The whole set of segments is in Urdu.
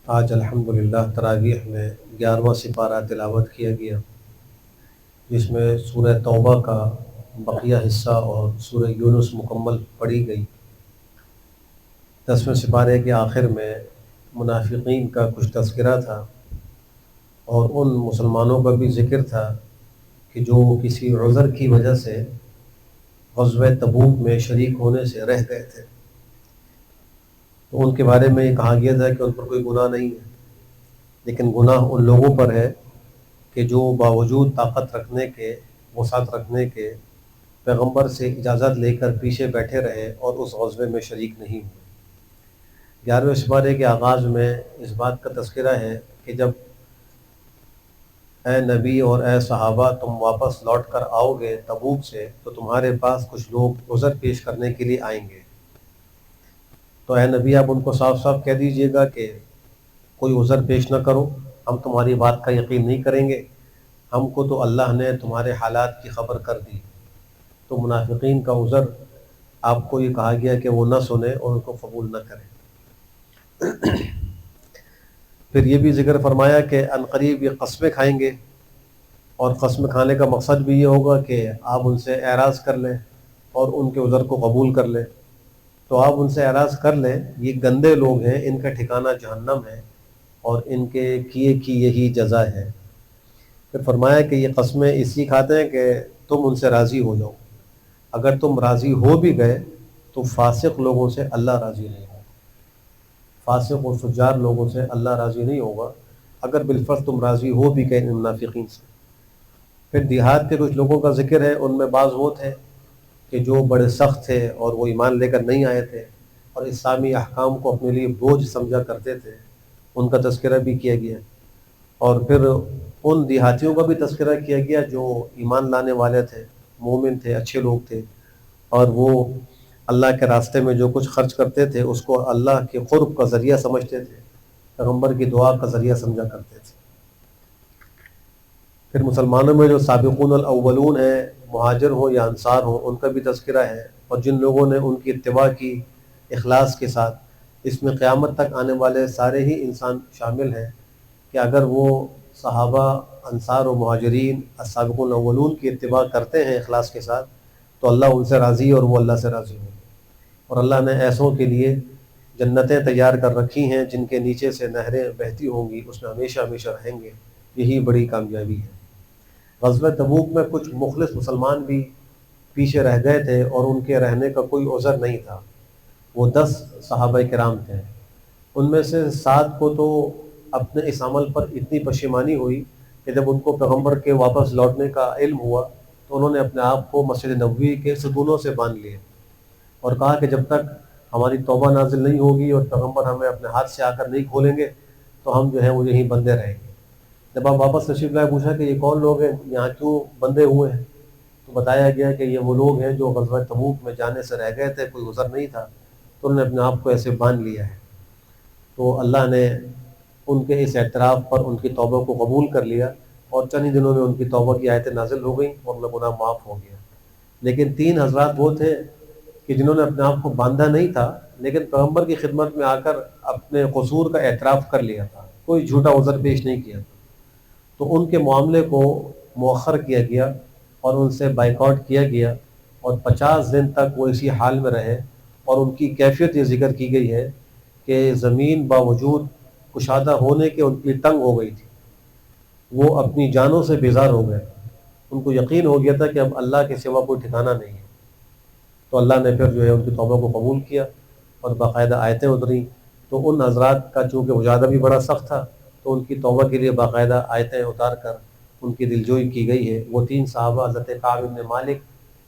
آج الحمدللہ تراویح میں 11واں سپارہ تلاوت کیا گیا، جس میں سورہ توبہ کا بقیہ حصہ اور سورہ یونس مکمل پڑھی گئی۔ 10ویں سپارے کے آخر میں منافقین کا کچھ تذکرہ تھا اور ان مسلمانوں کا بھی ذکر تھا کہ جو کسی عذر کی وجہ سے غزوہ تبوک میں شریک ہونے سے رہ گئے تھے، تو ان کے بارے میں یہ کہا گیا تھا کہ ان پر کوئی گناہ نہیں ہے، لیکن گناہ ان لوگوں پر ہے کہ جو باوجود طاقت رکھنے کے، وسعت رکھنے کے، پیغمبر سے اجازت لے کر پیچھے بیٹھے رہے اور اس غزوے میں شریک نہیں ہوئے۔ 11ویں سپارے کے آغاز میں اس بات کا تذکرہ ہے کہ جب اے نبی اور اے صحابہ تم واپس لوٹ کر آؤ گے تبوک سے، تو تمہارے پاس کچھ لوگ عذر پیش کرنے کے لیے آئیں گے، تو اے نبی آپ ان کو صاف صاف کہہ دیجئے گا کہ کوئی عذر پیش نہ کرو، ہم تمہاری بات کا یقین نہیں کریں گے، ہم کو تو اللہ نے تمہارے حالات کی خبر کر دی۔ تو منافقین کا عذر آپ کو یہ کہا گیا کہ وہ نہ سنیں اور ان کو قبول نہ کریں۔ پھر یہ بھی ذکر فرمایا کہ عنقریب یہ قسمیں کھائیں گے، اور قسم کھانے کا مقصد بھی یہ ہوگا کہ آپ ان سے اعراض کر لیں اور ان کے عذر کو قبول کر لیں۔ تو آپ ان سے اعراض کر لیں، یہ گندے لوگ ہیں، ان کا ٹھکانہ جہنم ہے اور ان کے کیے کی یہی جزا ہے۔ پھر فرمایا کہ یہ قسمیں اس لیے کھاتے ہیں کہ تم ان سے راضی ہو جاؤ، اگر تم راضی ہو بھی گئے تو فاسق لوگوں سے اللہ راضی نہیں ہوگا، فاسق اور فجار لوگوں سے اللہ راضی نہیں ہوگا اگر بالفرض تم راضی ہو بھی گئے ان منافقین سے۔ پھر دیہات کے کچھ لوگوں کا ذکر ہے، ان میں بعض وہ تھے کہ جو بڑے سخت تھے اور وہ ایمان لے کر نہیں آئے تھے اور اسلامی احکام کو اپنے لیے بوجھ سمجھا کرتے تھے، ان کا تذکرہ بھی کیا گیا۔ اور پھر ان دیہاتیوں کا بھی تذکرہ کیا گیا جو ایمان لانے والے تھے، مومن تھے، اچھے لوگ تھے، اور وہ اللہ کے راستے میں جو کچھ خرچ کرتے تھے اس کو اللہ کے قرب کا ذریعہ سمجھتے تھے، پیغمبر کی دعا کا ذریعہ سمجھا کرتے تھے۔ پھر مسلمانوں میں جو سابقون الاولون ہیں، مہاجر ہوں یا انصار ہوں، ان کا بھی تذکرہ ہے، اور جن لوگوں نے ان کی اتباع کی اخلاص کے ساتھ۔ اس میں قیامت تک آنے والے سارے ہی انسان شامل ہیں کہ اگر وہ صحابہ، انصار و مہاجرین، السابقون الاولون کی اتباع کرتے ہیں اخلاص کے ساتھ، تو اللہ ان سے راضی اور وہ اللہ سے راضی ہوں، اور اللہ نے ایسوں کے لیے جنتیں تیار کر رکھی ہیں جن کے نیچے سے نہریں بہتی ہوں گی، اس میں ہمیشہ ہمیشہ رہیں گے۔ یہی بڑی کامیابی ہے۔ غزوہ تبوک میں کچھ مخلص مسلمان بھی پیچھے رہ گئے تھے اور ان کے رہنے کا کوئی عذر نہیں تھا، وہ 10 صحابہ کرام تھے۔ ان میں سے 7 کو تو اپنے اس عمل پر اتنی پشیمانی ہوئی کہ جب ان کو پیغمبر کے واپس لوٹنے کا علم ہوا تو انہوں نے اپنے آپ کو مسجد نبوی کے ستونوں سے باندھ لیے اور کہا کہ جب تک ہماری توبہ نازل نہیں ہوگی اور پیغمبر ہمیں اپنے ہاتھ سے آ کر نہیں کھولیں گے تو ہم جو ہیں وہ یہیں بندے رہیں گے۔ جب آپ واپس تشریف لائے، پوچھا کہ یہ کون لوگ ہیں، یہاں کیوں بندے ہوئے ہیں، تو بتایا گیا کہ یہ وہ لوگ ہیں جو غزوہ تبوک میں جانے سے رہ گئے تھے، کوئی عذر نہیں تھا، تو انہوں نے اپنے آپ کو ایسے باندھ لیا ہے۔ تو اللہ نے ان کے اس اعتراف پر ان کی توبہ کو قبول کر لیا، اور چند ہی دنوں میں ان کی توبہ کی آیتیں نازل ہو گئیں اور ان کا گناہ معاف ہو گیا۔ لیکن 3 حضرات وہ تھے کہ جنہوں نے اپنے آپ کو باندھا نہیں تھا، لیکن پیغمبر کی خدمت میں آ کر اپنے قصور کا اعتراف کر لیا تھا، کوئی جھوٹا عذر پیش نہیں کیا تھا، تو ان کے معاملے کو مؤخر کیا گیا اور ان سے بائیکاٹ کیا گیا، اور 50 دن تک وہ اسی حال میں رہے، اور ان کی کیفیت یہ ذکر کی گئی ہے کہ زمین باوجود کشادہ ہونے کے ان کی تنگ ہو گئی تھی، وہ اپنی جانوں سے بیزار ہو گئے، ان کو یقین ہو گیا تھا کہ اب اللہ کے سوا کوئی ٹھکانہ نہیں ہے۔ تو اللہ نے پھر جو ہے ان کی توبہ کو قبول کیا اور باقاعدہ آیتیں اتریں۔ تو ان حضرات کا چونکہ مجاہدہ بھی بڑا سخت تھا، تو ان کی توبہ کے لیے باقاعدہ آیتیں اتار کر ان کی دلجوئی کی گئی ہے۔ وہ 3 صحابہ حضرت کعب بن مالک،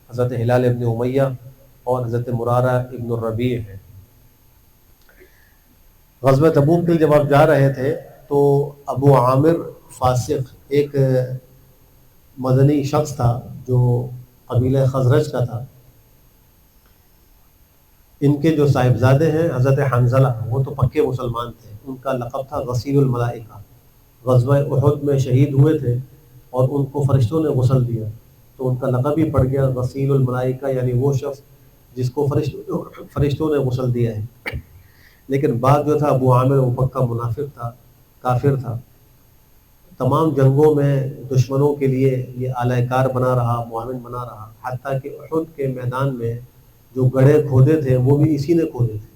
حضرت ہلال بن امیہ اور حضرت مرارہ ابن الربیع ہیں۔ غزوہ تبوک کے لیے جب آپ جا رہے تھے تو ابو عامر فاسق ایک مدنی شخص تھا جو قبیلہ خزرج کا تھا، ان کے جو صاحبزادے ہیں حضرت حنظلہ، وہ تو پکے مسلمان تھے، ان کا لقب تھا غسیل الملائکہ، غزوہ احد میں شہید ہوئے تھے اور ان کو فرشتوں نے غسل دیا، تو ان کا لقب ہی پڑ گیا غسیل الملائکہ، یعنی وہ شخص جس کو فرشتوں نے غسل دیا ہے۔ لیکن بعد جو تھا ابو عامر وہ پکا منافق تھا، کافر تھا، تمام جنگوں میں دشمنوں کے لیے یہ اعلی کار بنا رہا، معاون بنا رہا، حتیٰ کہ احد کے میدان میں جو گڑھے کھودے تھے وہ بھی اسی نے کھودے تھے،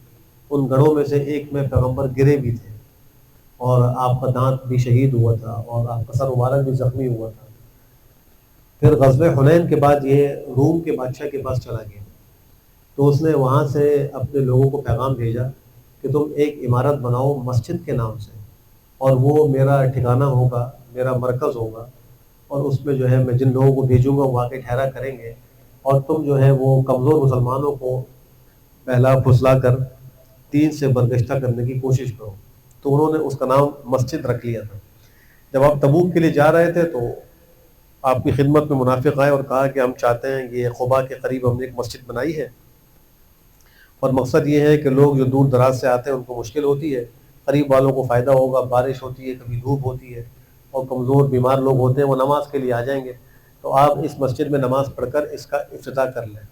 ان گڑھوں میں سے ایک میں پیغمبر گرے بھی تھے، اور آپ کا دانت بھی شہید ہوا تھا، اور آپ کا سر مبارک بھی زخمی ہوا تھا۔ پھر غزوہ حنین کے بعد یہ روم کے بادشاہ کے پاس چلا گیا، تو اس نے وہاں سے اپنے لوگوں کو پیغام بھیجا کہ تم ایک عمارت بناؤ مسجد کے نام سے، اور وہ میرا ٹھکانہ ہوگا، میرا مرکز ہوگا، اور اس میں جو ہے میں جن لوگوں کو بھیجوں گا وہ آ کے ٹھہرا کریں گے، اور تم جو ہے وہ کمزور مسلمانوں کو پہلا پھسلا کر دین سے برگشتہ کرنے کی کوشش کرو۔ تو انہوں نے اس کا نام مسجد رکھ لیا تھا۔ جب آپ تبوک کے لیے جا رہے تھے تو آپ کی خدمت میں منافق آئے اور کہا کہ ہم چاہتے ہیں کہ یہ قبا کے قریب ہم نے ایک مسجد بنائی ہے، اور مقصد یہ ہے کہ لوگ جو دور دراز سے آتے ہیں ان کو مشکل ہوتی ہے، قریب والوں کو فائدہ ہوگا، بارش ہوتی ہے، کبھی دھوپ ہوتی ہے، اور کمزور بیمار لوگ ہوتے ہیں وہ نماز کے لیے آ جائیں گے، تو آپ اس مسجد میں نماز پڑھ کر اس کا افتتاح کر لیں۔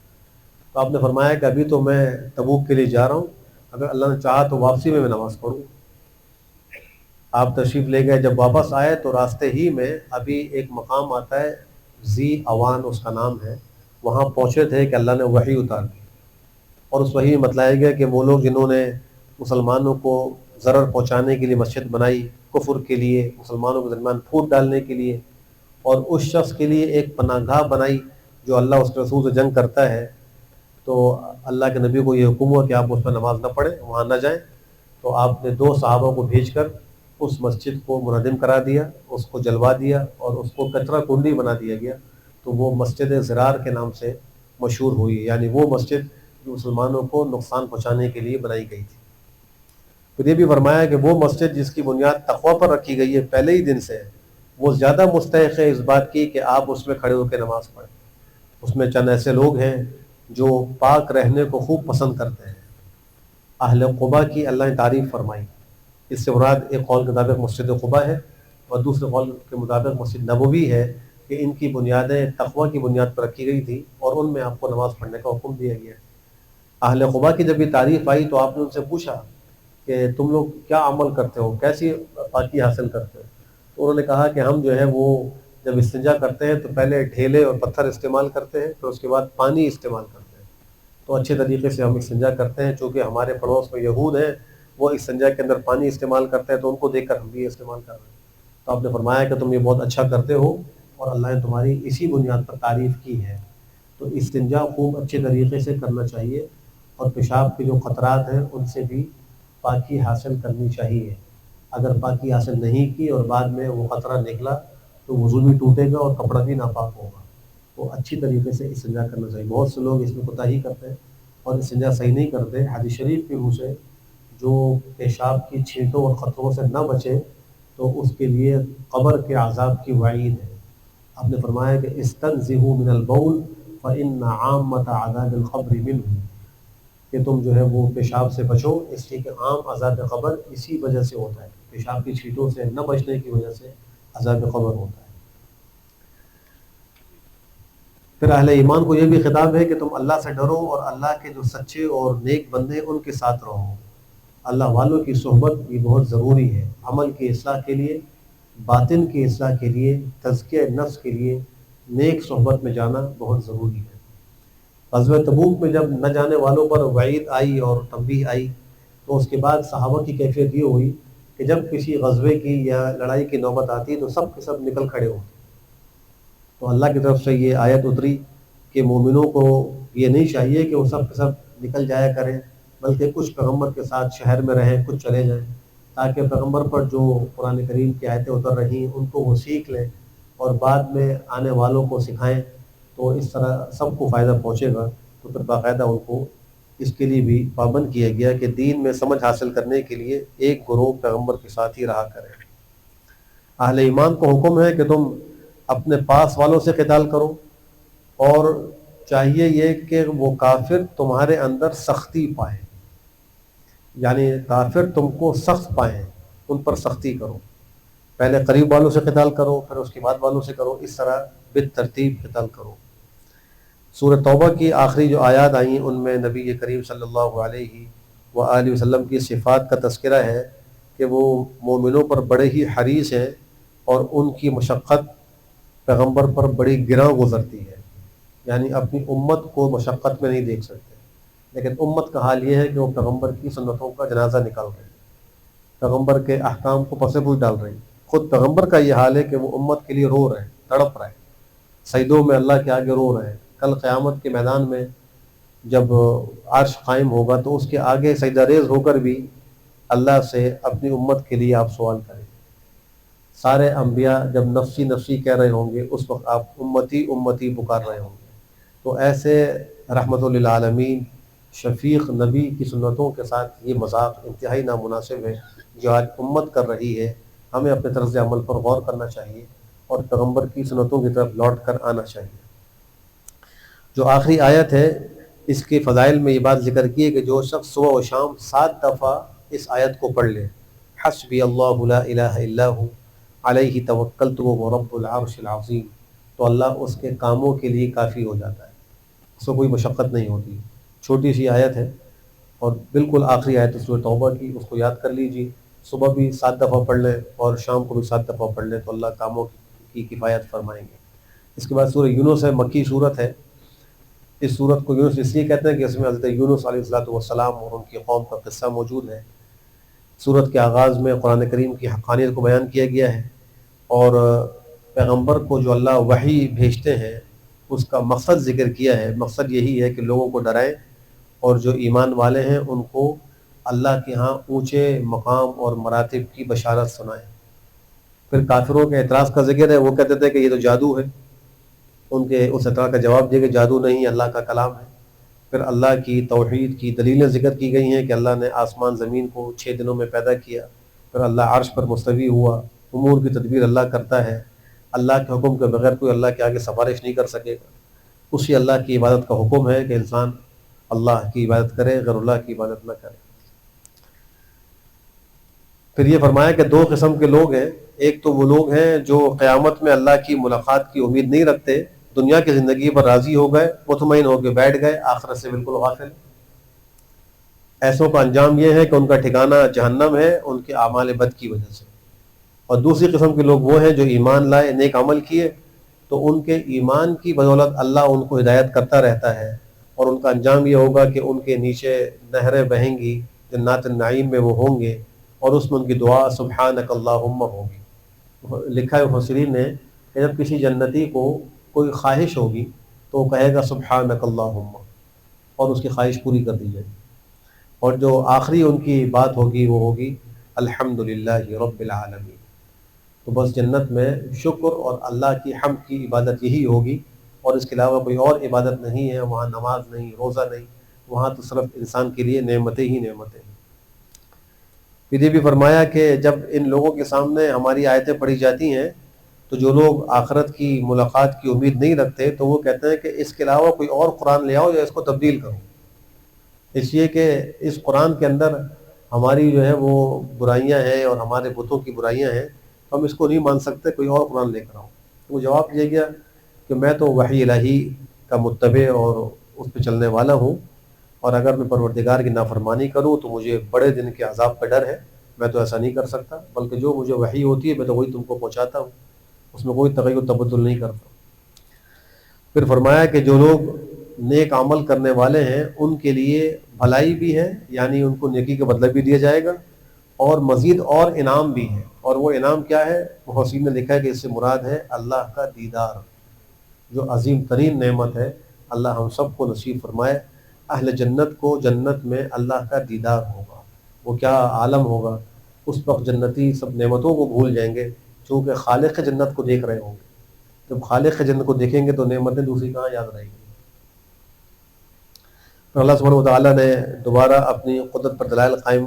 تو آپ نے فرمایا کہ ابھی تو میں تبوک کے لیے جا رہا ہوں، اگر اللہ نے چاہا تو واپسی میں نماز پڑھوں۔ آپ تشریف لے گئے، جب واپس آئے تو راستے ہی میں ابھی ایک مقام آتا ہے ذی اوان اس کا نام ہے، وہاں پہنچے تھے کہ اللہ نے وحی اتار دی، اور اس وحی میں بتلایا گیا کہ وہ لوگ جنہوں نے مسلمانوں کو ضرر پہنچانے کے لیے مسجد بنائی، کفر کے لیے، مسلمانوں کے درمیان پھوٹ ڈالنے کے لیے، اور اس شخص کے لیے ایک پناہ گاہ بنائی جو اللہ اس کے رسول سے جنگ کرتا ہے، تو اللہ کے نبی کو یہ حکم ہوا کہ آپ اس پر نماز نہ پڑھیں، وہاں نہ جائیں، تو آپ نے 2 صحابہ کو بھیج کر اس مسجد کو منہدم کرا دیا، اس کو جلوا دیا، اور اس کو کچرا کنڈی بنا دیا گیا، تو وہ مسجد زرار کے نام سے مشہور ہوئی، یعنی وہ مسجد جو مسلمانوں کو نقصان پہنچانے کے لیے بنائی گئی تھی۔ پھر یہ بھی فرمایا کہ وہ مسجد جس کی بنیاد تقوی پر رکھی گئی ہے پہلے ہی دن سے، وہ زیادہ مستحق ہے اس بات کی کہ آپ اس میں کھڑے ہو کے نماز پڑھیں۔ اس میں چند ایسے لوگ ہیں جو پاک رہنے کو خوب پسند کرتے ہیں، اہل قبا کی اللہ نے تعریف فرمائی۔ اس سے مراد ایک قول کے مطابق مسجد قبا ہے، اور دوسرے قول کے مطابق مسجد نبوی ہے کہ ان کی بنیادیں تقوی کی بنیاد پر رکھی گئی تھی، اور ان میں آپ کو نماز پڑھنے کا حکم دیا گیا۔ اہل قبا کی جب یہ تعریف آئی تو آپ نے ان سے پوچھا کہ تم لوگ کیا عمل کرتے ہو، کیسی پاکی حاصل کرتے ہو؟ تو انہوں نے کہا کہ ہم جو ہے وہ جب استنجا کرتے ہیں تو پہلے ڈھیلے اور پتھر استعمال کرتے ہیں، پھر اس کے بعد پانی استعمال کرتے ہیں، تو اچھے طریقے سے ہم استنجا کرتے ہیں، چونکہ ہمارے پڑوس میں یہود ہیں، وہ استنجا کے اندر پانی استعمال کرتے ہیں، تو ان کو دیکھ کر ہم بھی استعمال کر رہے ہیں۔ تو آپ نے فرمایا کہ تم یہ بہت اچھا کرتے ہو، اور اللہ نے تمہاری اسی بنیاد پر تعریف کی ہے۔ تو استنجا خوب اچھے طریقے سے کرنا چاہیے، اور پیشاب کے جو قطرات ہیں ان سے بھی پاکی حاصل کرنی چاہیے۔ اگر پاکی حاصل نہیں کی اور بعد میں وہ قطرہ نکلا تو وضو بھی ٹوٹے گا اور کپڑا بھی ناپاک ہوگا۔ تو اچھی طریقے سے استنجا کرنا چاہیے۔ بہت سے لوگ اس میں کوتاہی کرتے ہیں اور استنجا صحیح نہیں کرتے۔ حدیث شریف کے منہ سے جو پیشاب کی چھینٹوں اور قطروں سے نہ بچے تو اس کے لیے قبر کے عذاب کی وعید ہے۔ آپ نے فرمایا کہ استنزہوا من البول فإن عامۃ عذاب القبر منہ، کہ تم جو ہے وہ پیشاب سے بچو، اس لیے کہ عام عذاب قبر اسی وجہ سے ہوتا ہے، پیشاب کی چھینٹوں سے نہ بچنے کی وجہ سے عذاب قبر ہوتا ہے۔ پھر اہل ایمان کو یہ بھی خطاب ہے کہ تم اللہ سے ڈرو، اور اللہ کے جو سچے اور نیک بندے ان کے ساتھ رہو۔ اللہ والوں کی صحبت بھی بہت ضروری ہے، عمل کی اصلاح کے لیے، باطن کی اصلاح کے لیے، تزکیہ نفس کے لیے نیک صحبت میں جانا بہت ضروری ہے۔ غزوہ تبوک میں جب نہ جانے والوں پر وعید آئی اور تنبیہ آئی تو اس کے بعد صحابہ کی کیفیت یہ ہوئی کہ جب کسی غزوے کی یا لڑائی کی نوبت آتی تو سب کے سب نکل کھڑے ہوتے۔ تو اللہ کی طرف سے یہ آیت اتری کہ مومنوں کو یہ نہیں چاہیے کہ وہ سب کے سب نکل جایا کریں، بلکہ کچھ پیغمبر کے ساتھ شہر میں رہیں، کچھ چلے جائیں، تاکہ پیغمبر پر جو قرآن کریم کی آیتیں اتر رہی ان کو وہ سیکھ لیں اور بعد میں آنے والوں کو سکھائیں، تو اس طرح سب کو فائدہ پہنچے گا۔ تو پھر باقاعدہ ان کو اس کے لیے بھی پابند کیا گیا کہ دین میں سمجھ حاصل کرنے کے لیے ایک گروہ پیغمبر کے ساتھ ہی رہا کریں۔ اہل ایمان کو حکم ہے کہ تم اپنے پاس والوں سے قتال کرو، اور چاہیے یہ کہ وہ کافر تمہارے اندر سختی پائیں، یعنی کافر تم کو سخت پائیں، ان پر سختی کرو، پہلے قریب والوں سے قتال کرو، پھر اس کے بعد والوں سے کرو، اس طرح بالترتیب قتال کرو۔ سورہ توبہ کی آخری جو آیات آئیں ان میں نبی کریم صلی اللہ علیہ وآلہ وسلم کی صفات کا تذکرہ ہے کہ وہ مومنوں پر بڑے ہی حریص ہیں اور ان کی مشقت پیغمبر پر بڑی گراں گزرتی ہے، یعنی اپنی امت کو مشقت میں نہیں دیکھ سکتے، لیکن امت کا حال یہ ہے کہ وہ پیغمبر کی سنتوں کا جنازہ نکال رہے ہیں، پیغمبر کے احکام کو پس پوچھ ڈال رہے ہیں۔ خود پیغمبر کا یہ حال ہے کہ وہ امت کے لیے رو رہے ہیں، تڑپ رہے ہیں، سجدوں میں اللہ کے آگے رو رہے ہیں۔ کل قیامت کے میدان میں جب عرش قائم ہوگا تو اس کے آگے سجدہ ریز ہو کر بھی اللہ سے اپنی امت کے لیے آپ سوال کریں۔ سارے انبیاء جب نفسی نفسی کہہ رہے ہوں گے اس وقت آپ امتی امتی پکار رہے ہوں گے۔ تو ایسے رحمت للعالمین شفیق نبی کی سنتوں کے ساتھ یہ مذاق انتہائی نامناسب ہے جو آج امت کر رہی ہے۔ ہمیں اپنے طرز عمل پر غور کرنا چاہیے اور پیغمبر کی سنتوں کی طرف لوٹ کر آنا چاہیے۔ جو آخری آیت ہے اس کے فضائل میں یہ بات ذکر کی ہے کہ جو شخص صبح و شام 7 دفعہ اس آیت کو پڑھ لے، حسبی اللہ لا الہ الا ہو علیہ توکلت وہو رب العرش العظیم، تو اللہ اس کے کاموں کے لیے کافی ہو جاتا ہے، اس کو کوئی مشقت نہیں ہوتی۔ چھوٹی سی آیت ہے اور بالکل آخری آیت ہے سورۃ توبہ کی، اس کو یاد کر لیجیے، صبح بھی 7 دفعہ پڑھ لیں اور شام کو بھی 7 دفعہ پڑھ لیں تو اللہ کاموں کی کفایت فرمائیں گے۔ اس کے بعد سورہ یونس ہے، مکی صورت ہے۔ اس صورت کو یونس اس لیے کہتے ہیں کہ اس میں حضرت یونس علیہ السلام اور ان کی قوم کا قصہ موجود ہے۔ صورت کے آغاز میں قرآن کریم کی حقانیت کو بیان کیا گیا ہے اور پیغمبر کو جو اللہ وحی بھیجتے ہیں اس کا مقصد ذکر کیا ہے۔ مقصد یہی ہے کہ لوگوں کو ڈرائیں اور جو ایمان والے ہیں ان کو اللہ کے ہاں اونچے مقام اور مراتب کی بشارت سنائیں۔ پھر کافروں کے اعتراض کا ذکر ہے، وہ کہتے تھے کہ یہ تو جادو ہے، ان کے اس اعتراض کا جواب دیا کہ جادو نہیں، اللہ کا کلام ہے۔ پھر اللہ کی توحید کی دلیلیں ذکر کی گئی ہیں کہ اللہ نے آسمان زمین کو 6 دنوں میں پیدا کیا، پھر اللہ عرش پر مستوی ہوا، امور کی تدبیر اللہ کرتا ہے، اللہ کے حکم کے بغیر کوئی اللہ کے آگے سفارش نہیں کر سکے گا۔ اسی اللہ کی عبادت کا حکم ہے کہ انسان اللہ کی عبادت کرے، غیر اللہ کی عبادت نہ کرے۔ پھر یہ فرمایا کہ 2 قسم کے لوگ ہیں، ایک تو وہ لوگ ہیں جو قیامت میں اللہ کی ملاقات کی امید نہیں رکھتے، دنیا کی زندگی پر راضی ہو گئے، مطمئن ہو کے بیٹھ گئے، آخرت سے بالکل غافل۔ ایسوں کا انجام یہ ہے کہ ان کا ٹھکانہ جہنم ہے ان کے اعمال بد کی وجہ سے۔ اور دوسری قسم کے لوگ وہ ہیں جو ایمان لائے، نیک عمل کیے، تو ان کے ایمان کی بدولت اللہ ان کو ہدایت کرتا رہتا ہے اور ان کا انجام یہ ہوگا کہ ان کے نیچے نہریں بہیں گی، جنات النعیم میں وہ ہوں گے اور اس میں ان کی دعا سبحانک اللہم ہوگی۔ لکھا ہے مفسرین نے کہ جب کسی جنتی کو کوئی خواہش ہوگی تو وہ کہے گا سبحانک اللہم اور اس کی خواہش پوری کر دی جائے گی، اور جو آخری ان کی بات ہوگی وہ ہوگی الحمدللہ رب العالمین۔ تو بس جنت میں شکر اور اللہ کی حمد کی عبادت یہی ہوگی اور اس کے علاوہ کوئی اور عبادت نہیں ہے، وہاں نماز نہیں، روزہ نہیں، وہاں تو صرف انسان کے لیے نعمتیں ہی نعمتیں ہیں۔ پھر یہ بھی فرمایا کہ جب ان لوگوں کے سامنے ہماری آیتیں پڑھی جاتی ہیں تو جو لوگ آخرت کی ملاقات کی امید نہیں رکھتے تو وہ کہتے ہیں کہ اس کے علاوہ کوئی اور قرآن لے آؤ یا اس کو تبدیل کرو، اس لیے کہ اس قرآن کے اندر ہماری جو ہے وہ برائیاں ہیں اور ہمارے بتوں کی برائیاں ہیں، ہم اس کو نہیں مان سکتے، کوئی اور قرآن لے کر آؤ۔ وہ جواب دیا گیا کہ میں تو وحی الہی کا متبع اور اس پہ چلنے والا ہوں، اور اگر میں پروردگار کی نافرمانی کروں تو مجھے بڑے دن کے عذاب کا ڈر ہے، میں تو ایسا نہیں کر سکتا، بلکہ جو مجھے وحی ہوتی ہے میں تو وہی تم کو پہنچاتا ہوں، اس میں کوئی تغیر و تبدل نہیں کرتا۔ پھر فرمایا کہ جو لوگ نیک عمل کرنے والے ہیں ان کے لیے بھلائی بھی ہے، یعنی ان کو نیکی کا بدلہ بھی دیا جائے گا اور مزید اور انعام بھی ہے، اور وہ انعام کیا ہے؟ محسن نے لکھا ہے کہ اس سے مراد ہے اللہ کا دیدار، جو عظیم ترین نعمت ہے، اللہ ہم سب کو نصیب فرمائے۔ اہل جنت کو جنت میں اللہ کا دیدار ہوگا، وہ کیا عالم ہوگا، اس وقت جنتی سب نعمتوں کو بھول جائیں گے چونکہ خالق جنت کو دیکھ رہے ہوں گے۔ جب خالق جنت کو دیکھیں گے تو نعمتیں دوسری کہاں یاد رہیں گی۔ پھر اللہ سبحانہ وتعالیٰ نے دوبارہ اپنی قدرت پر دلائل قائم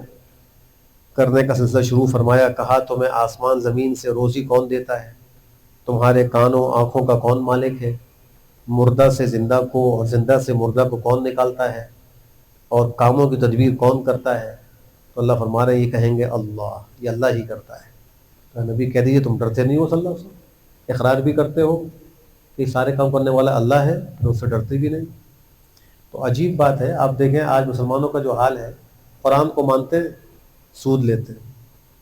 کرنے کا سلسلہ شروع فرمایا، کہا تمہیں آسمان زمین سے روزی کون دیتا ہے، تمہارے کانوں آنکھوں کا کون مالک ہے، مردہ سے زندہ کو اور زندہ سے مردہ کو کون نکالتا ہے، اور کاموں کی تدبیر کون کرتا ہے؟ تو اللہ فرما رہے ہیں یہ کہیں گے اللہ، یہ اللہ ہی کرتا ہے۔ تو نبی کہہ دیجیے تم ڈرتے نہیں ہو صلی اللہ علیہ وسلم، اقرار بھی کرتے ہو کہ سارے کام کرنے والا اللہ ہے، پھر اس سے ڈرتے بھی نہیں۔ تو عجیب بات ہے، آپ دیکھیں آج مسلمانوں کا جو حال ہے قرآن کو مانتے ہیں سود لیتے ہیں،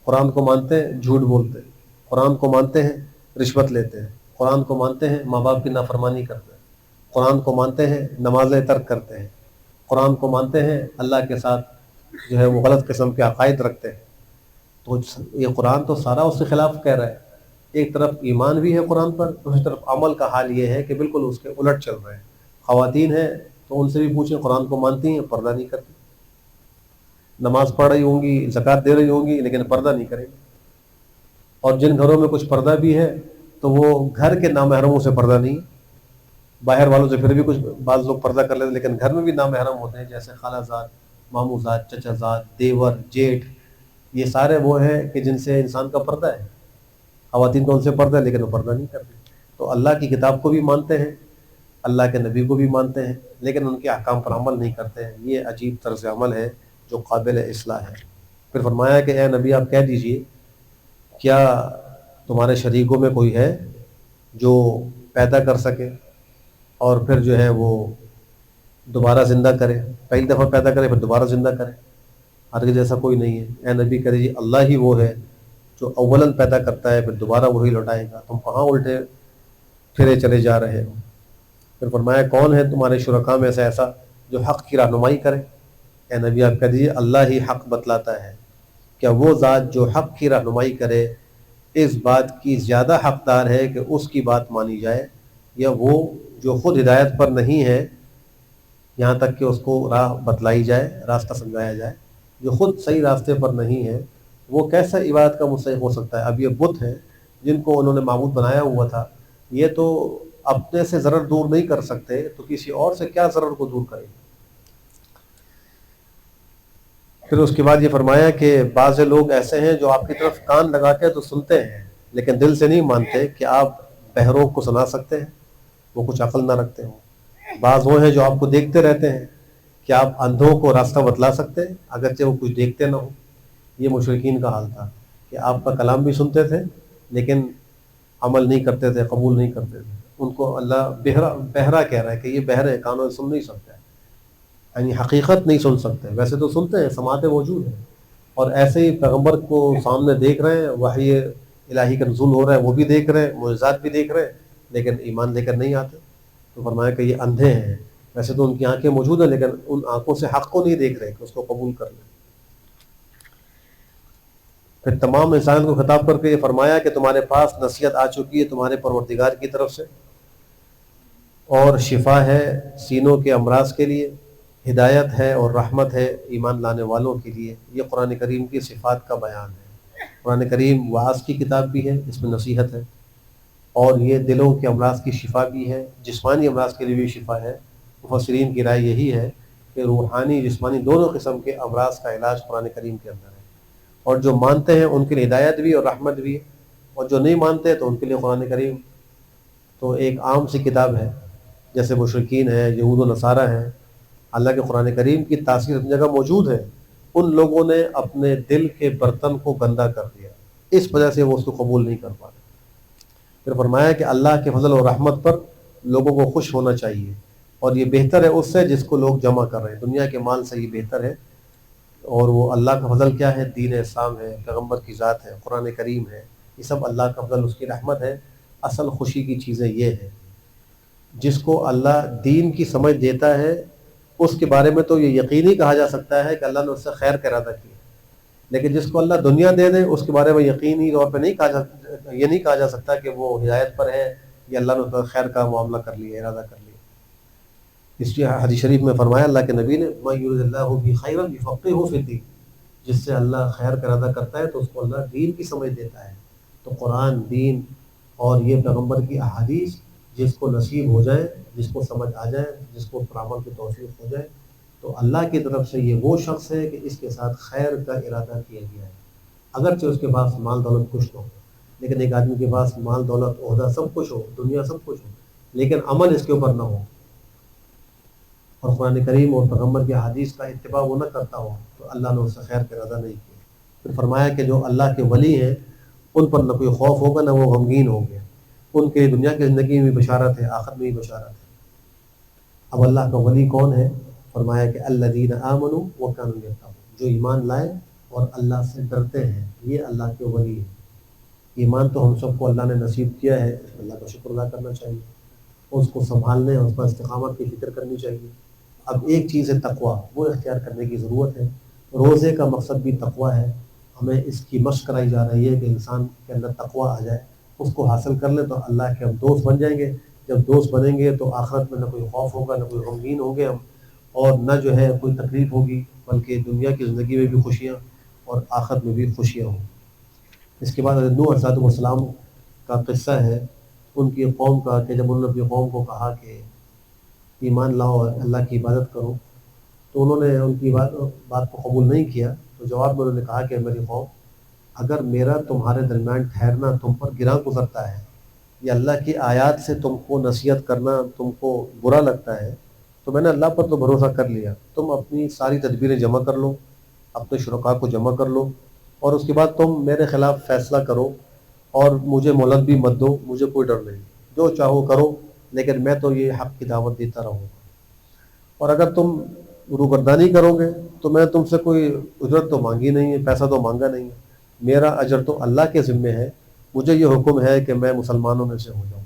قرآن کو مانتے ہیں جھوٹ بولتے ہیں، قرآن کو مانتے ہیں رشوت لیتے ہیں، قرآن کو مانتے ہیں ماں باپ کی نافرمانی کرتے ہیں، قرآن کو مانتے ہیں نمازیں ترک کرتے ہیں، قرآن کو مانتے ہیں اللہ کے ساتھ جو ہے وہ غلط قسم کے عقائد رکھتے ہیں۔ تو یہ قرآن تو سارا اس کے خلاف کہہ رہا ہے۔ ایک طرف ایمان بھی ہے قرآن پر، دوسری طرف عمل کا حال یہ ہے کہ بالکل اس کے الٹ چل رہے ہیں۔ خواتین ہیں تو ان سے بھی پوچھیں، قرآن کو مانتی ہیں پردہ نہیں کرتی، نماز پڑھ رہی ہوں گی، زکوٰۃ دے رہی ہوں گی، لیکن پردہ نہیں کریں گی۔ اور جن گھروں میں کچھ پردہ بھی ہے تو وہ گھر کے نامحرموں سے پردہ نہیں، باہر والوں سے پھر بھی کچھ بعض لوگ پردہ کر لیتے، لیکن گھر میں بھی نامحرم ہوتے ہیں، جیسے خالہ زاد، ماموں زاد، چچا زاد، دیور، جیٹھ، یہ سارے وہ ہیں کہ جن سے انسان کا پردہ ہے۔ خواتین تو ان سے پردہ ہے لیکن وہ پردہ نہیں کرتے۔ تو اللہ کی کتاب کو بھی مانتے ہیں، اللہ کے نبی کو بھی مانتے ہیں، لیکن ان کے احکام پر عمل نہیں کرتے ہیں۔ یہ عجیب طرز عمل ہے جو قابل اصلاح ہے۔ پھر فرمایا کہ اے نبی آپ کہہ دیجئے، کیا تمہارے شریکوں میں کوئی ہے جو پیدا کر سکے اور پھر جو ہے وہ دوبارہ زندہ کرے، پہلی دفعہ پیدا کرے پھر دوبارہ زندہ کرے؟ ہرگز ایسا کوئی نہیں ہے۔ اے نبی کہہ دیجیے اللہ ہی وہ ہے جو اولاً پیدا کرتا ہے پھر دوبارہ وہی لوٹائے گا، تم کہاں الٹے پھرے چلے جا رہے ہو؟ پھر فرمایا کون ہے تمہارے شرکاء میں سے ایسا جو حق کی رہنمائی کرے؟ اے نبی آپ کہہ دیجیے اللہ ہی حق بتلاتا ہے۔ کیا وہ ذات جو حق کی رہنمائی کرے اس بات کی زیادہ حقدار ہے کہ اس کی بات مانی جائے، یا وہ جو خود ہدایت پر نہیں ہے یہاں تک کہ اس کو راہ بتلائی جائے، راستہ سمجھایا جائے؟ جو خود صحیح راستے پر نہیں ہے وہ کیسا عبادت کا مستحق ہو سکتا ہے؟ اب یہ بت ہیں جن کو انہوں نے معبود بنایا ہوا تھا، یہ تو اپنے سے ضرر دور نہیں کر سکتے تو کسی اور سے کیا ضرر کو دور کریں گے؟ پھر اس کے بعد یہ فرمایا کہ بعض لوگ ایسے ہیں جو آپ کی طرف کان لگا کے تو سنتے ہیں لیکن دل سے نہیں مانتے کہ آپ بہروں کو سنا سکتے ہیں، وہ کچھ عقل نہ رکھتے ہوں۔ بعض وہ ہیں جو آپ کو دیکھتے رہتے ہیں کہ آپ اندھوں کو راستہ بتلا سکتے ہیں اگرچہ وہ کچھ دیکھتے نہ ہوں۔ یہ مشرکین کا حال تھا کہ آپ کا کلام بھی سنتے تھے لیکن عمل نہیں کرتے تھے، قبول نہیں کرتے تھے۔ ان کو اللہ بہرا کہہ رہا ہے کہ یہ بہرے ہیں، کانوں سے سن نہیں سکتے، یعنی حقیقت نہیں سن سکتے، ویسے تو سنتے ہیں، سماعتیں موجود ہیں، اور ایسے ہی پیغمبر کو سامنے دیکھ رہے ہیں، وحی الہی کا نزول ہو رہا ہے وہ بھی دیکھ رہے ہیں، معجزات بھی دیکھ رہے ہیں، لیکن ایمان لے کر نہیں آتے۔ تو فرمایا کہ یہ اندھے ہیں، ویسے تو ان کی آنکھیں موجود ہیں لیکن ان آنکھوں سے حق کو نہیں دیکھ رہے کہ اس کو قبول کر لیں۔ پھر تمام انسان کو خطاب کر کے یہ فرمایا کہ تمہارے پاس نصیحت آ چکی ہے تمہارے پروردگار کی طرف سے، اور شفا ہے سینوں کے امراض کے لیے، ہدایت ہے اور رحمت ہے ایمان لانے والوں کے لیے۔ یہ قرآن کریم کی صفات کا بیان ہے۔ قرآن کریم وعظ کی کتاب بھی ہے، اس میں نصیحت ہے، اور یہ دلوں کے امراض کی شفا بھی ہے، جسمانی امراض کے لیے بھی شفا ہے۔ مفسرین کی رائے یہی ہے کہ روحانی جسمانی دونوں قسم کے امراض کا علاج قرآن کریم کے اندر ہے، اور جو مانتے ہیں ان کے لیے ہدایت بھی اور رحمت بھی ہے، اور جو نہیں مانتے تو ان کے لیے قرآن کریم تو ایک عام سی کتاب ہے، جیسے مشرکین ہیں، یہود و نصارہ ہیں۔ اللہ کے قرآن کریم کی تاثیر اپنی جگہ موجود ہے، ان لوگوں نے اپنے دل کے برتن کو گندا کر دیا، اس وجہ سے وہ اس کو قبول نہیں کر پاتے۔ پھر فرمایا کہ اللہ کے فضل و رحمت پر لوگوں کو خوش ہونا چاہیے، اور یہ بہتر ہے اس سے جس کو لوگ جمع کر رہے ہیں، دنیا کے مال سے یہ بہتر ہے۔ اور وہ اللہ کا فضل کیا ہے؟ دین اسلام ہے، پیغمبر کی ذات ہے، قرآن کریم ہے، یہ سب اللہ کا فضل، اس کی رحمت ہے۔ اصل خوشی کی چیزیں یہ ہے، جس کو اللہ دین کی سمجھ دیتا ہے اس کے بارے میں تو یہ یقینی کہا جا سکتا ہے کہ اللہ نے اس سے خیر کا ارادہ کیا، لیکن جس کو اللہ دنیا دے دے اس کے بارے میں یقینی طور پہ یہ نہیں کہا جا سکتا کہ وہ ہدایت پر ہے یا اللہ نے اس کا خیر کا معاملہ کر لیا، ارادہ کر لیا۔ اس لیے حدیث شریف میں فرمایا اللہ کے نبی نے مَن یُرِدِ اللَّهُ بِهِ خَیْرًا یُفَقِّهْهُ فِی الدِّین، جس سے اللہ خیر کا ارادہ کرتا ہے تو اس کو اللہ دین کی سمجھ دیتا ہے۔ تو قرآن، دین اور یہ پیغمبر کی احادیث جس کو نصیب ہو جائے، جس کو سمجھ آ جائے، جس کو پر عمل کی توفیق ہو جائے، تو اللہ کی طرف سے یہ وہ شخص ہے کہ اس کے ساتھ خیر کا ارادہ کیا گیا ہے، اگرچہ اس کے پاس مال دولت کچھ نہ ہو۔ لیکن ایک آدمی کے پاس مال دولت عہدہ سب کچھ ہو، دنیا سب کچھ ہو، لیکن عمل اس کے اوپر نہ ہو، اور قرآن کریم اور پیغمبر کی حدیث کا اتباع وہ نہ کرتا ہو، تو اللہ نے اس سے خیر کا ارادہ نہیں کیا۔ پھر فرمایا کہ جو اللہ کے ولی ہیں ان پر نہ کوئی خوف ہوگا نہ وہ غمگین ہوں گے، ان کے دنیا کی زندگی میں بھی بشارت ہے، آخرت میں بھی بشارت ہے۔ اب اللہ کا ولی کون ہے؟ فرمایا کہ الذین آمنوا وکانوا یتقون، جو ایمان لائے اور اللہ سے ڈرتے ہیں، یہ اللہ کے ولی ہیں۔ ایمان تو ہم سب کو اللہ نے نصیب کیا ہے، اس میں اللہ کا شکر ادا کرنا چاہیے، اس کو سنبھالنے اور اس پر استقامت کی فکر کرنی چاہیے۔ اب ایک چیز ہے تقویٰ، وہ اختیار کرنے کی ضرورت ہے۔ روزے کا مقصد بھی تقویٰ ہے، ہمیں اس کی مشق کرائی جا رہی ہے کہ انسان کے اندر تقویٰ آ جائے، اس کو حاصل کر لیں تو اللہ کے ہم دوست بن جائیں گے۔ جب دوست بنیں گے تو آخرت میں نہ کوئی خوف ہوگا، نہ کوئی غمگین ہوں گے ہم، اور نہ جو ہے کوئی تکلیف ہوگی، بلکہ دنیا کی زندگی میں بھی خوشیاں اور آخرت میں بھی خوشیاں ہوں۔ اس کے بعد حضرت نوح علیہ السلام کا قصہ ہے، ان کی قوم کا، کہ جب انہوں نے اپنی قوم کو کہا کہ ایمان لاؤ اور اللہ کی عبادت کرو، تو انہوں نے ان کی بات کو قبول نہیں کیا۔ تو جواب میں انہوں نے کہا کہ میری قوم، اگر میرا تمہارے درمیان ٹھہرنا تم پر گراں گزرتا ہے، یا اللہ کی آیات سے تم کو نصیحت کرنا تم کو برا لگتا ہے، تو میں نے اللہ پر تو بھروسہ کر لیا، تم اپنی ساری تدبیریں جمع کر لو، اپنے شرکاء کو جمع کر لو، اور اس کے بعد تم میرے خلاف فیصلہ کرو اور مجھے مہلت بھی مت دو، مجھے کوئی ڈر نہیں، جو چاہو کرو، لیکن میں تو یہ حق کی دعوت دیتا رہوں گا۔ اور اگر تم روگردانی کرو گے تو میں تم سے کوئی اجرت تو مانگی نہیں ہے، پیسہ تو مانگا نہیں ہے، میرا اجر تو اللہ کے ذمے ہے، مجھے یہ حکم ہے کہ میں مسلمانوں میں سے ہو جاؤں۔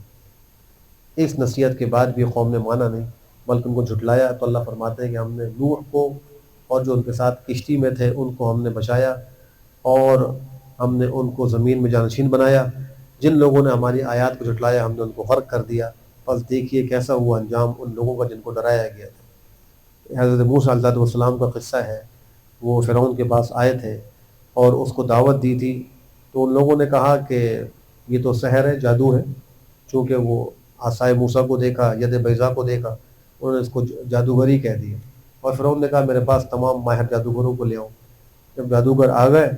اس نصیحت کے بعد بھی قوم نے مانا نہیں، بلکہ ان کو جھٹلایا۔ تو اللہ فرماتے ہیں کہ ہم نے نوح کو اور جو ان کے ساتھ کشتی میں تھے ان کو ہم نے بچایا، اور ہم نے ان کو زمین میں جانشین بنایا۔ جن لوگوں نے ہماری آیات کو جھٹلایا ہم نے ان کو غرق کر دیا۔ بس دیکھیے کیسا ہوا انجام ان لوگوں کا جن کو ڈرایا گیا تھا۔ حضرت موسیٰ علیہ السلام کا قصہ ہے، وہ فرعون کے پاس آئے تھے اور اس کو دعوت دی تھی، تو ان لوگوں نے کہا کہ یہ تو سحر ہے، جادو ہے، چونکہ وہ عصائے موسیٰ کو دیکھا، ید بیضاء کو دیکھا، انہوں نے اس کو جادوگری کہہ دیا۔ اور فرعون نے کہا میرے پاس تمام ماہر جادوگروں کو لے آؤ۔ جب جادوگر آ گئے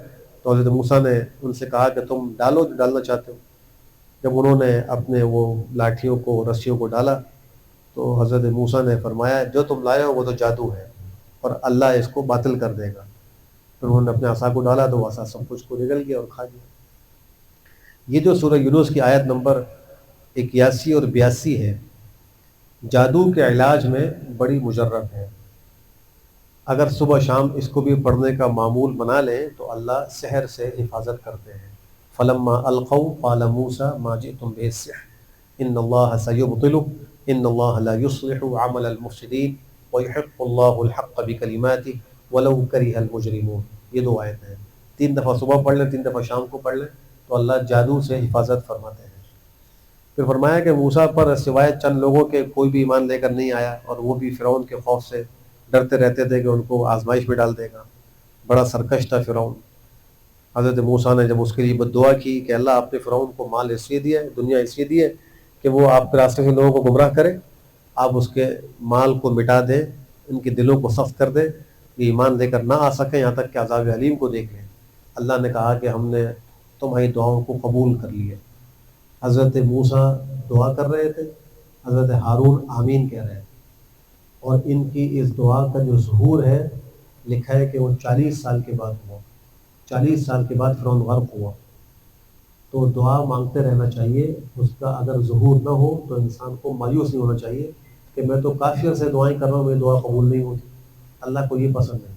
تو حضرت موسیٰ نے ان سے کہا کہ تم ڈالو جو ڈالنا چاہتے ہو۔ جب انہوں نے اپنے وہ لاٹھیوں کو، رسیوں کو ڈالا، تو حضرت موسیٰ نے فرمایا جو تم لائے ہو وہ تو جادو ہے، اور اللہ اس کو باطل کر دے گا۔ پھر انہوں نے اپنے عصا کو ڈالا تو وہ عصا سب کچھ کو نگل گیا اور کھا گیا۔ یہ جو سورہ یونس کی آیت نمبر 81 اور 82 ہے، جادو کے علاج میں بڑی مجرب ہے۔ اگر صبح شام اس کو بھی پڑھنے کا معمول بنا لیں تو اللہ سحر سے حفاظت کرتے ہیں۔ فلما القوا قال موسیٰ ما جئتم به السحر ان اللہ سیبطلہ ان اللہ لا یصلح عمل المفسدین ویحق اللہ الحق بکلماتہ ولو کرہ المجرمون۔ یہ دو آیتیں ہیں، 3 دفعہ صبح پڑھ لیں، 3 دفعہ شام کو پڑھ لیں تو اللہ جادو سے حفاظت فرماتے ہیں۔ پھر فرمایا کہ موسیٰ پر سوائے چند لوگوں کے کوئی بھی ایمان لے کر نہیں آیا، اور وہ بھی فرعون کے خوف سے ڈرتے رہتے تھے کہ ان کو آزمائش میں ڈال دے گا۔ بڑا سرکش تھا فرعون۔ حضرت موسیٰ نے جب اس کے لیے بد دعا کی کہ اللہ آپ نے فرعون کو مال اس لیے دیا ہے، دنیا اس لیے دی ہے کہ وہ آپ کے راستے سے لوگوں کو گمراہ کرے، آپ اس کے مال کو مٹا دیں، ان کے دلوں کو سخت کر دیں، یہ ایمان لے کر نہ آ سکیں یہاں تک کہ عذاب علیم کو دیکھ لیں۔ اللہ نے کہا کہ ہم نے تمہاری دعاؤں کو قبول کر لیا۔ حضرت موسیٰ دعا کر رہے تھے، حضرت ہارون آمین کہہ رہے تھے، اور ان کی اس دعا کا جو ظہور ہے لکھا ہے کہ وہ 40 سال کے بعد ہوا۔ 40 سال کے بعد فرعون غرق ہوا۔ تو دعا مانگتے رہنا چاہیے، اس کا اگر ظہور نہ ہو تو انسان کو مایوس نہیں ہونا چاہیے کہ میں تو کافی عرصے دعائیں کر رہا ہوں، میری دعا قبول نہیں ہوتی۔ اللہ کو یہ پسند ہے،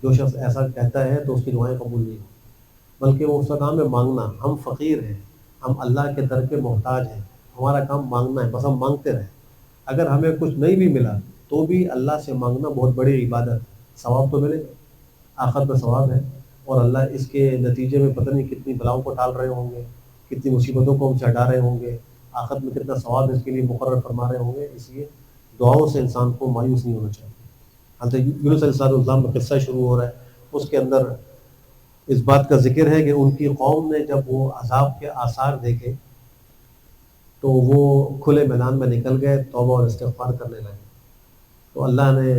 جو شخص ایسا کہتا ہے تو اس کی دعائیں قبول نہیں ہوتی، بلکہ وہ اس کا کام ہے مانگنا۔ ہم فقیر ہیں، ہم اللہ کے در کے محتاج ہیں، ہمارا کام مانگنا ہے، بس ہم مانگتے رہیں۔ اگر ہمیں کچھ نہیں بھی ملا تو بھی اللہ سے مانگنا بہت بڑی عبادت ہے، ثواب تو ملے گا، آخرت میں ثواب ہے، اور اللہ اس کے نتیجے میں پتہ نہیں کتنی بلاؤں کو ٹال رہے ہوں گے، کتنی مصیبتوں کو ہم سے ہٹا رہے ہوں گے، آخرت میں کتنا ثواب اس کے لیے مقرر فرما رہے ہوں گے۔ اس لیے دعاؤں سے انسان کو مایوس نہیں ہونا چاہیے۔ حضرت یونس علیہ السلام کا قصہ شروع ہو رہا ہے، اس کے اندر اس بات کا ذکر ہے کہ ان کی قوم نے جب وہ عذاب کے آثار دیکھے تو وہ کھلے میدان میں نکل گئے، توبہ اور استغفار کرنے لگے، تو اللہ نے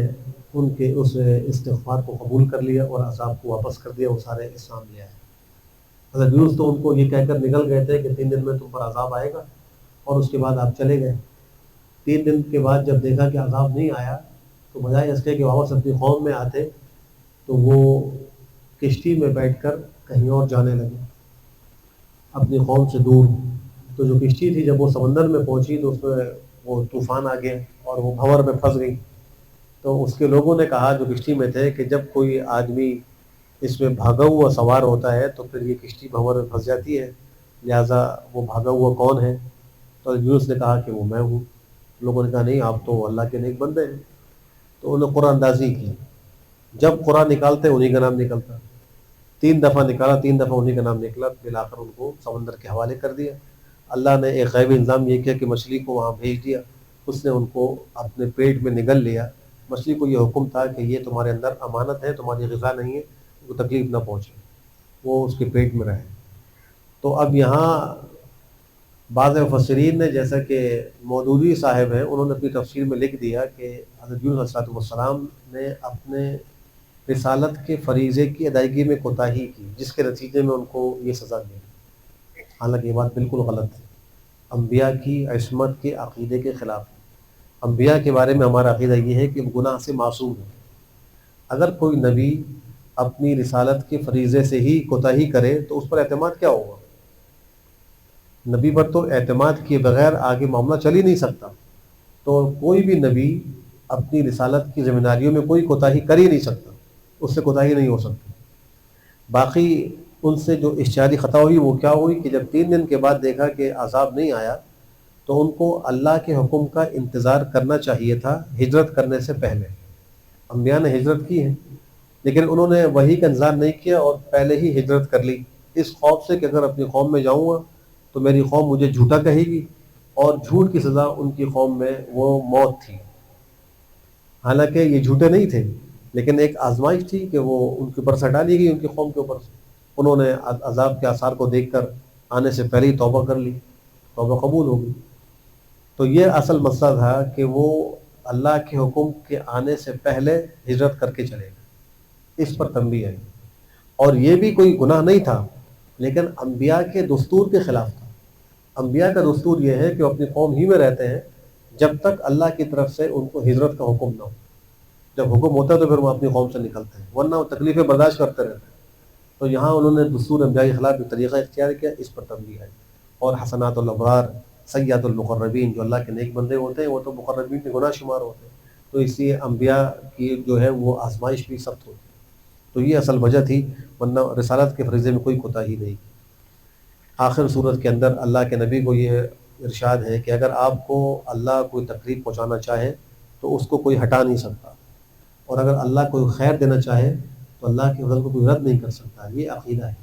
ان کے اس استغفار کو قبول کر لیا اور عذاب کو واپس کر دیا، وہ سارے اسلام لے آئے۔ حضرت یونس تو ان کو یہ کہہ کر نکل گئے تھے کہ 3 دن میں تم پر عذاب آئے گا، اور اس کے بعد آپ چلے گئے۔ 3 دن کے بعد جب دیکھا کہ عذاب نہیں آیا تو بجائے اس کے کہ واپس اپنی قوم میں آتے تو وہ کشتی میں بیٹھ کر کہیں اور جانے لگے اپنی قوم سے دور۔ تو جو کشتی تھی جب وہ سمندر میں پہنچی تو اس میں وہ طوفان آ گیا اور وہ بھنور میں پھنس گئی۔ تو اس کے لوگوں نے کہا جو کشتی میں تھے کہ جب کوئی آدمی اس میں بھاگا ہوا سوار ہوتا ہے تو پھر یہ کشتی بھنور میں پھنس جاتی ہے، لہٰذا وہ بھاگا ہوا کون ہے؟ تو یونس نے کہا کہ وہ میں ہوں۔ لوگوں نے کہا نہیں، آپ تو اللہ کے نیک بندے ہیں۔ تو انہوں نے قرآن اندازی کی، جب قرآن نکالتے انہی کا نام نکلتا، 3 دفعہ نکالا، 3 دفعہ انہی کا نام نکلا، بالآخر ان کو سمندر کے حوالے کر دیا۔ اللہ نے ایک غیبی انضام یہ کیا کہ مچھلی کو وہاں بھیج دیا، اس نے ان کو اپنے پیٹ میں نگل لیا۔ مچھلی کو یہ حکم تھا کہ یہ تمہارے اندر امانت ہے، تمہاری غذا نہیں ہے، ان کو تکلیف نہ پہنچے، وہ اس کے پیٹ میں رہے۔ تو اب یہاں بعض مفسرین نے، جیسا کہ مودودی صاحب ہیں، انہوں نے اپنی تفسیر میں لکھ دیا کہ حضرت یونس علیہ السلام نے اپنے رسالت کے فریضے کی ادائیگی میں کوتاہی کی، جس کے نتیجے میں ان کو یہ سزا ملی۔ حالانکہ یہ بات بالکل غلط ہے، انبیاء کی عصمت کے عقیدے کے خلاف ہے۔ انبیاء کے بارے میں ہمارا عقیدہ یہ ہے کہ وہ گناہ سے معصوم ہے۔ اگر کوئی نبی اپنی رسالت کے فریضے سے ہی کوتاہی کرے تو اس پر اعتماد کیا ہوگا؟ نبی پر تو اعتماد کیے بغیر آگے معاملہ چل ہی نہیں سکتا۔ تو کوئی بھی نبی اپنی رسالت کی ذمہ داریوں میں کوئی کوتاہی کر ہی نہیں سکتا، اس سے کوتاہی نہیں ہو سکتی۔ باقی ان سے جو اشتہادی خطا ہوئی وہ کیا ہوئی کہ جب 3 دن کے بعد دیکھا کہ عذاب نہیں آیا تو ان کو اللہ کے حکم کا انتظار کرنا چاہیے تھا ہجرت کرنے سے پہلے۔ انبیاء نے ہجرت کی ہے لیکن انہوں نے وحی کا انتظار نہیں کیا اور پہلے ہی ہجرت کر لی، اس خوف سے کہ اگر اپنی قوم میں جاؤں گا تو میری قوم مجھے جھوٹا کہے گی، اور جھوٹ کی سزا ان کی قوم میں وہ موت تھی۔ حالانکہ یہ جھوٹے نہیں تھے لیکن ایک آزمائش تھی کہ وہ ان کے اوپر سے ڈالی گئی، ان کی قوم کے اوپر سے۔ انہوں نے عذاب کے آثار کو دیکھ کر آنے سے پہلے ہی توبہ کر لی، توبہ قبول ہو گئی۔ تو یہ اصل مسئلہ تھا کہ وہ اللہ کے حکم کے آنے سے پہلے ہجرت کر کے چلے گئے، اس پر تنبیہ ہے۔ اور یہ بھی کوئی گناہ نہیں تھا لیکن انبیاء کے دستور کے خلاف تھا۔ انبیاء کا دستور یہ ہے کہ وہ اپنی قوم ہی میں رہتے ہیں جب تک اللہ کی طرف سے ان کو ہجرت کا حکم نہ ہو۔ جب حکم ہوتا ہے تو پھر وہ اپنی قوم سے نکلتے ہیں، ورنہ وہ تکلیفیں برداشت کرتے رہتے ہیں۔ تو یہاں انہوں نے دستور انبیاء کے خلاف ایک طریقہ اختیار کیا، اس پر تنبیہ ہے۔ اور حسنات الابرار، سیئات المقربین، جو اللہ کے نیک بندے ہوتے ہیں وہ تو مقربین کے گناہ شمار ہوتے ہیں، تو اس لیے انبیاء کی جو ہے وہ آزمائش بھی سخت ہوتی ہے۔ تو یہ اصل وجہ تھی، ورنہ رسالت کے فریضے میں کوئی کوتاہی نہیں۔ آخر صورت کے اندر اللہ کے نبی کو یہ ارشاد ہے کہ اگر آپ کو اللہ کوئی تکلیف پہنچانا چاہے تو اس کو کوئی ہٹا نہیں سکتا، اور اگر اللہ کوئی خیر دینا چاہے تو اللہ کے فضل کو کوئی رد نہیں کر سکتا۔ یہ عقیدہ ہے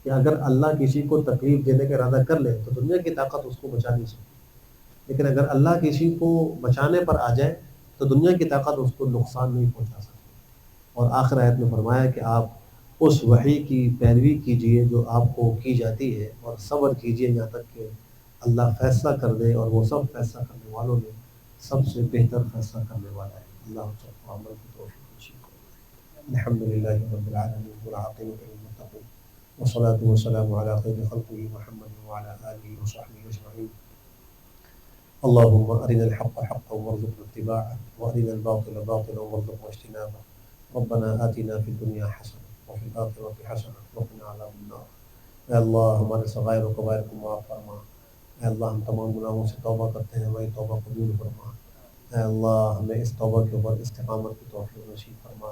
کہ اگر اللہ کسی کو تکلیف دینے کا ارادہ کر لے تو دنیا کی طاقت اس کو بچا نہیں سکتی، لیکن اگر اللہ کسی کو بچانے پر آ جائے تو دنیا کی طاقت اس کو نقصان نہیں پہنچا سکتی۔ اور آخر آیت میں فرمایا کہ آپ اس وحی کی پیروی کیجئے جو آپ کو کی جاتی ہے، اور صبر کیجئے یہاں تک کہ اللہ فیصلہ کر دے، اور وہ سب فیصلہ کرنے والوں میں سب سے بہتر فیصلہ کرنے والا ہے۔ اللہ ہم سب کو عمل کی توفیق نصیب کرے۔ الحمد للہ رب العالمین والعاقبۃ للمتقین والصلاۃ والسلام علی خیر خلقہ محمد وعلی آلہ وصحبہ اجمعین۔ اللهم أرنا الحق حقا وارزقنا اتباعه وأرنا الباطل باطلا وارزقنا اجتنابه۔ ربنا آتنا في الدنيا حسنة وفي الآخرة حسنة وقنا عذاب النار۔ اے اللہ ہمارے صغائر و کبائر کو معاف فرما۔ اے اللہ ہم تمام گناہوں سے توبہ کرتے ہیں، ہماری توبہ قبول فرما۔ اے اللہ ہمیں اس توبہ کے اوپر استقامت کی توفیق نصیب فرما۔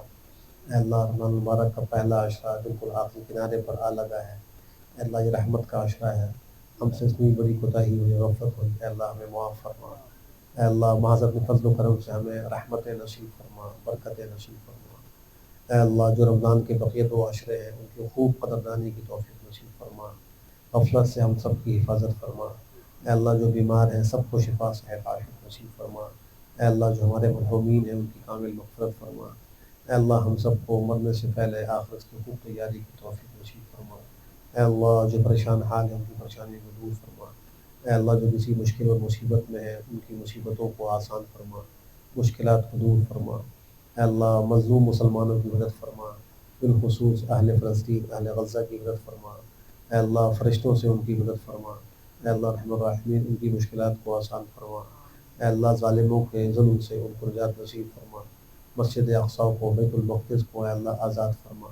اے اللہ رمضان المبارک کا پہلا عشرہ بالکل آخری کنارے پر آ لگا ہے۔ اے اللہ یہ رحمت کا عشرہ ہے، ہم سے اتنی بڑی کوتاہی ہوئی، غفلت ہوئی، اے اللہ ہمیں معاف فرما۔ اے اللہ محض اپنے فضل و کرم سے ہمیں رحمت نصیب فرما، برکت نصیب فرما۔ اے اللہ جو رمضان کے بقیہ 2 عشرے ہیں ان کی خوب قدردانی کی توفیق نصیب فرما، غفلت سے ہم سب کی حفاظت فرما۔ اے اللہ جو بیمار ہیں سب کو شفا صحت عافیت نصیب فرما۔ اے اللہ جو ہمارے مرحومین ہیں ان کی کامل مغفرت فرما۔ اے اللہ ہم سب کو مرنے سے پہلے آخرت کی خوب تیاری کی توفیق نصیب فرما۔ اے اللہ جو پریشان حال ہیں ان کی پریشانی کو دور فرما۔ اے اللہ جو کسی مشکل اور مصیبت میں ہے ان کی مصیبتوں کو آسان فرما، مشکلات کو دور فرما۔ اے اللہ مظلوم مسلمانوں کی مدد فرما، بالخصوص اہل فلسطین، اہل غزہ کی مدد فرما۔ اے اللہ فرشتوں سے ان کی مدد فرما۔ اے اللہ رحم الراحمین ان کی مشکلات کو آسان فرما۔ اے اللہ ظالموں کے ظلم سے ان کو نجات نصیب فرما۔ مسجد اقصیٰ کو، بیت المقدس کو اے اللہ آزاد فرما۔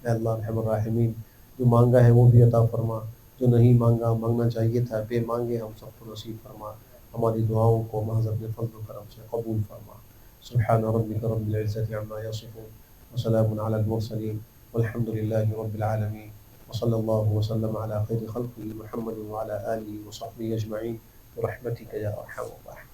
اے اللہ رحم الراحمین جو مانگا ہے وہ بھی عطا فرما، جو نہیں مانگا مانگنا چاہیے تھا بے مانگے ہم سب کو نصیب فرما۔ ہماری دعاؤں کو محض اپنے فضل و کرم سے قبول فرما۔ سبحان ربك رب العزة عما يصفون وسلام على المرسلين والحمد لله رب العالمين وصلى الله وسلم على خير خلقه محمد وعلى آله وصحبه أجمعين برحمتك يا أرحم الراحمين.